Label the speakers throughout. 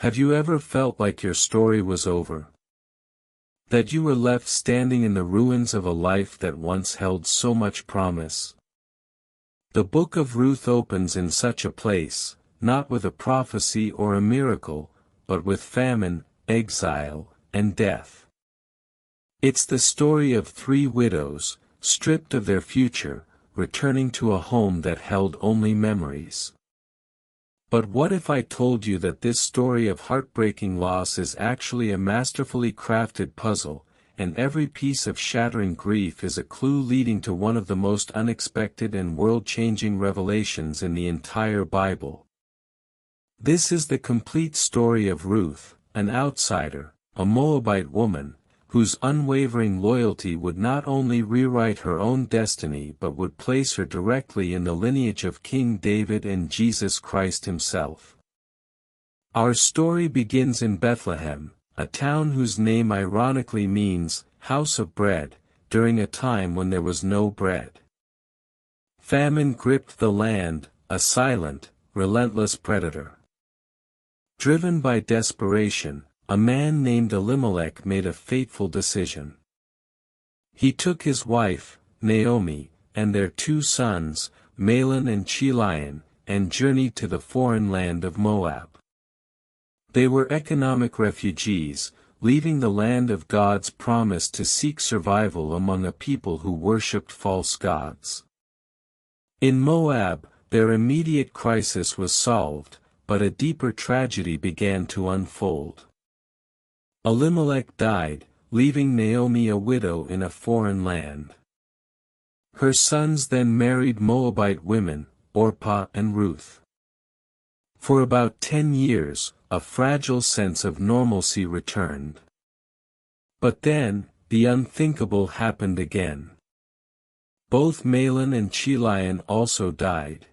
Speaker 1: Have you ever felt like your story was over? That you were left standing in the ruins of a life that once held so much promise? The book of Ruth opens in such a place, not with a prophecy or a miracle, but with famine, exile, and death. It's the story of three widows, stripped of their future, returning to a home that held only memories. But what if I told you that this story of heartbreaking loss is actually a masterfully crafted puzzle, and every piece of shattering grief is a clue leading to one of the most unexpected and world-changing revelations in the entire Bible? This is the complete story of Ruth, an outsider, a Moabite woman, whose unwavering loyalty would not only rewrite her own destiny but would place her directly in the lineage of King David and Jesus Christ himself. Our story begins in Bethlehem, a town whose name ironically means, house of bread, during a time when there was no bread. Famine gripped the land, a silent, relentless predator. Driven by desperation, a man named Elimelech made a fateful decision. He took his wife, Naomi, and their two sons, Mahlon and Chilion, and journeyed to the foreign land of Moab. They were economic refugees, leaving the land of God's promise to seek survival among a people who worshipped false gods. In Moab, their immediate crisis was solved, but a deeper tragedy began to unfold. Elimelech died, leaving Naomi a widow in a foreign land. Her sons then married Moabite women, Orpah and Ruth. For about 10 years, a fragile sense of normalcy returned. But then, the unthinkable happened again. Both Mahlon and Chilion also died.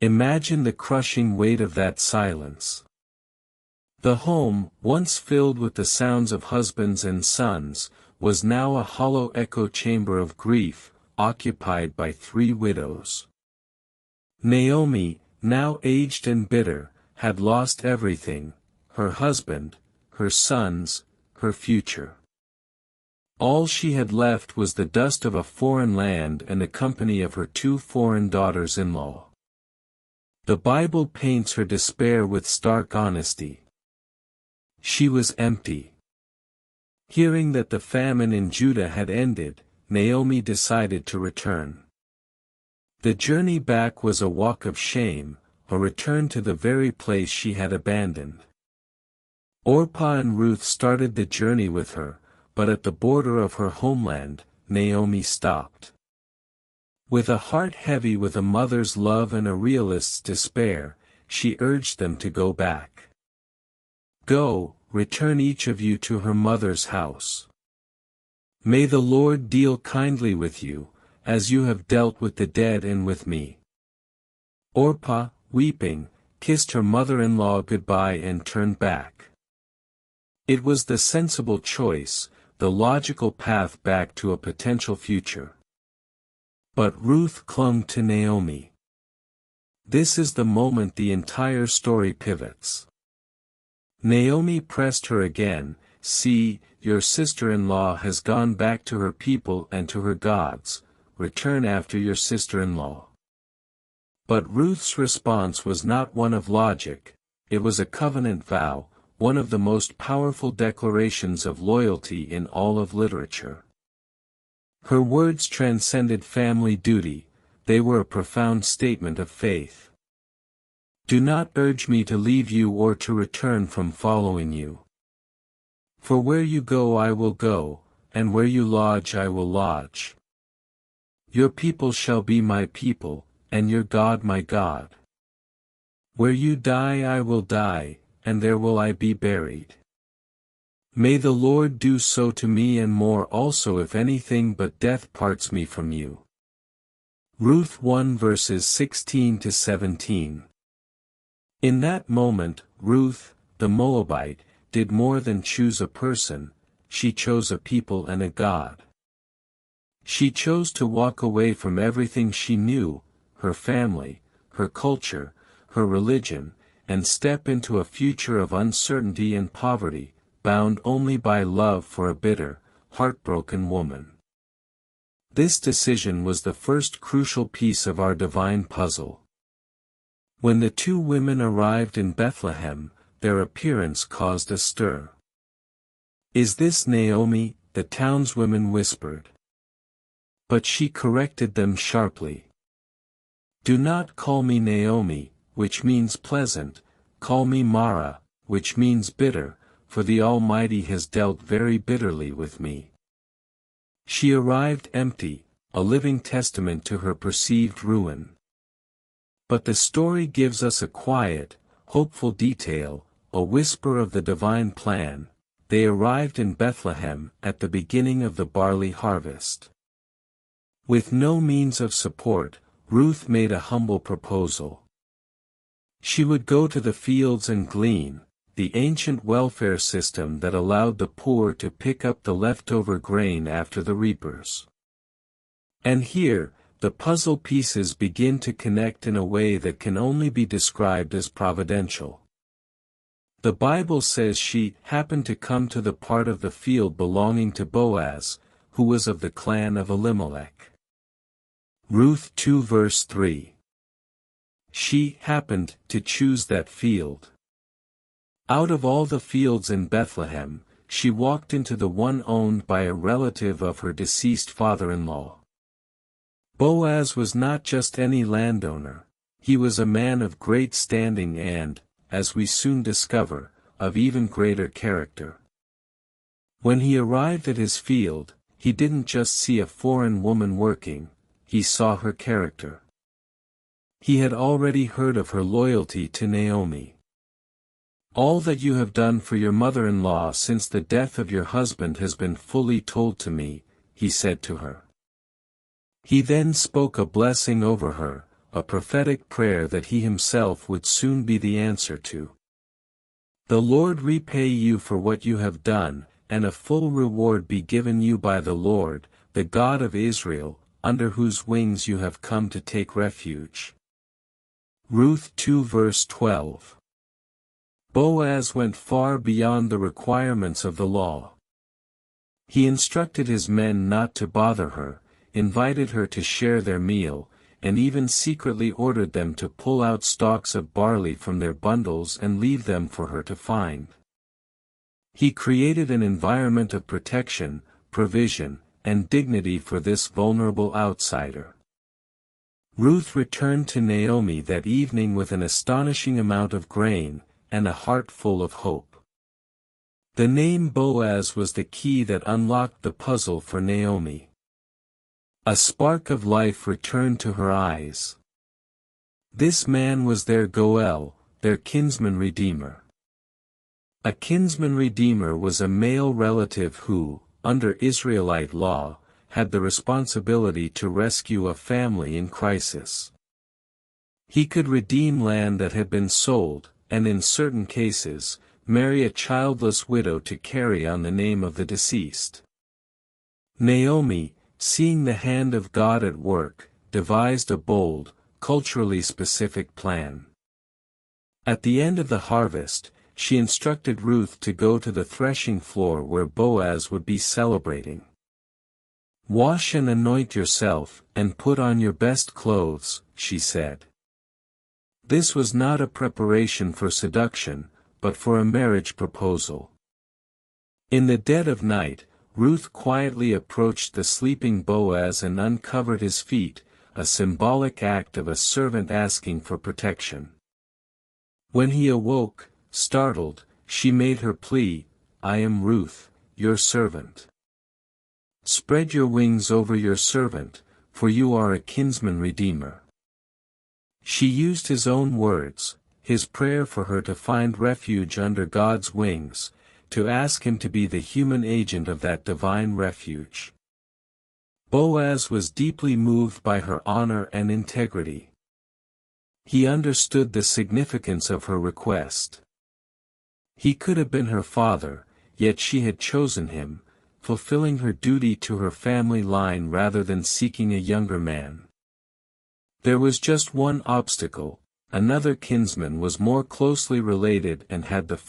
Speaker 1: Imagine the crushing weight of that silence. The home, once filled with the sounds of husbands and sons, was now a hollow echo chamber of grief, occupied by three widows. Naomi, now aged and bitter, had lost everything: her husband, her sons, her future. All she had left was the dust of a foreign land and the company of her two foreign daughters-in-law. The Bible paints her despair with stark honesty. She was empty. Hearing that the famine in Judah had ended, Naomi decided to return. The journey back was a walk of shame, a return to the very place she had abandoned. Orpah and Ruth started the journey with her, but at the border of her homeland, Naomi stopped. With a heart heavy with a mother's love and a realist's despair, she urged them to go back. Go, return each of you to her mother's house. May the Lord deal kindly with you, as you have dealt with the dead and with me. Orpah, weeping, kissed her mother-in-law goodbye and turned back. It was the sensible choice, the logical path back to a potential future. But Ruth clung to Naomi. This is the moment the entire story pivots. Naomi pressed her again, "See, your sister-in-law has gone back to her people and to her gods. Return after your sister-in-law." But Ruth's response was not one of logic, it was a covenant vow, one of the most powerful declarations of loyalty in all of literature. Her words transcended family duty, they were a profound statement of faith. Do not urge me to leave you or to return from following you. For where you go I will go, and where you lodge I will lodge. Your people shall be my people, and your God my God. Where you die I will die, and there will I be buried. May the Lord do so to me and more also if anything but death parts me from you. Ruth 1 verses 16 to 17. In that moment, Ruth, the Moabite, did more than choose a person, she chose a people and a God. She chose to walk away from everything she knew, her family, her culture, her religion, and step into a future of uncertainty and poverty, bound only by love for a bitter, heartbroken woman. This decision was the first crucial piece of our divine puzzle. When the two women arrived in Bethlehem, their appearance caused a stir. "Is this Naomi?" the townswomen whispered. But she corrected them sharply. "Do not call me Naomi, which means pleasant, call me Mara, which means bitter, for the Almighty has dealt very bitterly with me." She arrived empty, a living testament to her perceived ruin. But the story gives us a quiet, hopeful detail, a whisper of the divine plan. They arrived in Bethlehem at the beginning of the barley harvest. With no means of support, Ruth made a humble proposal. She would go to the fields and glean, the ancient welfare system that allowed the poor to pick up the leftover grain after the reapers. And here, the puzzle pieces begin to connect in a way that can only be described as providential. The Bible says she happened to come to the part of the field belonging to Boaz, who was of the clan of Elimelech. Ruth 2 verse 3. She happened to choose that field. Out of all the fields in Bethlehem, she walked into the one owned by a relative of her deceased father-in-law. Boaz was not just any landowner, he was a man of great standing and, as we soon discover, of even greater character. When he arrived at his field, he didn't just see a foreign woman working, he saw her character. He had already heard of her loyalty to Naomi. "All that you have done for your mother-in-law since the death of your husband has been fully told to me," he said to her. He then spoke a blessing over her, a prophetic prayer that he himself would soon be the answer to. "The Lord repay you for what you have done, and a full reward be given you by the Lord, the God of Israel, under whose wings you have come to take refuge." Ruth 2 verse 12. Boaz went far beyond the requirements of the law. He instructed his men not to bother her, invited her to share their meal, and even secretly ordered them to pull out stalks of barley from their bundles and leave them for her to find. He created an environment of protection, provision, and dignity for this vulnerable outsider. Ruth returned to Naomi that evening with an astonishing amount of grain, and a heart full of hope. The name Boaz was the key that unlocked the puzzle for Naomi. A spark of life returned to her eyes. This man was their Goel, their kinsman redeemer. A kinsman redeemer was a male relative who, under Israelite law, had the responsibility to rescue a family in crisis. He could redeem land that had been sold, and in certain cases, marry a childless widow to carry on the name of the deceased. Naomi, seeing the hand of God at work, devised a bold, culturally specific plan. At the end of the harvest, she instructed Ruth to go to the threshing floor where Boaz would be celebrating. "Wash and anoint yourself, and put on your best clothes," she said. This was not a preparation for seduction, but for a marriage proposal. In the dead of night, Ruth quietly approached the sleeping Boaz and uncovered his feet, a symbolic act of a servant asking for protection. When he awoke, startled, she made her plea, "I am Ruth, your servant. Spread your wings over your servant, for you are a kinsman redeemer." She used his own words, his prayer for her to find refuge under God's wings, to ask him to be the human agent of that divine refuge. Boaz was deeply moved by her honor and integrity. He understood the significance of her request. He could have been her father, yet she had chosen him, fulfilling her duty to her family line rather than seeking a younger man. There was just one obstacle: Another kinsman was more closely related and had the